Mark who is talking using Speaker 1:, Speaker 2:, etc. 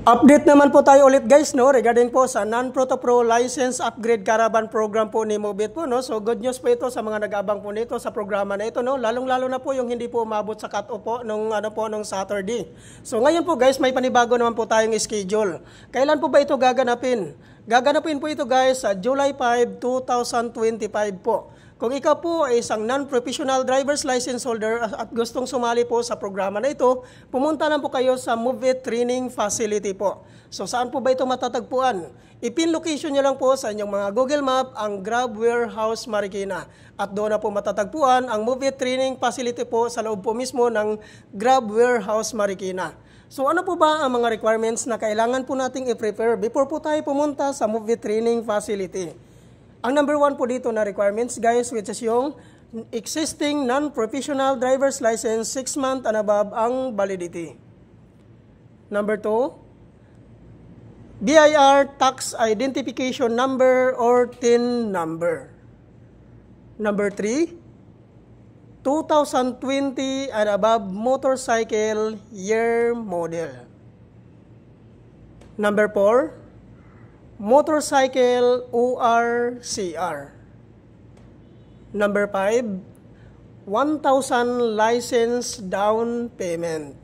Speaker 1: Update naman po tayo ulit guys, no, regarding po sa non-Proto-Pro license upgrade caravan program po ni Move It po, no. So good news po ito sa mga nag-aabang po nito sa programa na ito, no. Lalong-lalo na po yung hindi po umabot sa cut-off po nung Saturday. So ngayon po guys, may panibago naman po tayong schedule. Kailan po ba ito gaganapin? Gaganapin po ito guys sa July 5, 2025 po. Kung ikaw po ay isang non-professional driver's license holder at gustong sumali po sa programa na ito, pumunta lang po kayo sa Move It Training Facility po. So saan po ba ito matatagpuan? I-pin location nyo lang po sa inyong mga Google Map ang Grab Warehouse Marikina. At doon na po matatagpuan ang Move It Training Facility po sa loob po mismo ng Grab Warehouse Marikina. So ano po ba ang mga requirements na kailangan po nating i-prepare before po tayo pumunta sa Move It Training Facility? Ang number 1 po dito na requirements guys, which is yung existing non-professional driver's license 6 months and above ang validity. Number 2, BIR tax identification number or TIN number. Number 3, 2020 and above motorcycle year model. Number 4, motorcycle ORCR. Number 5, 1,000 license down payment.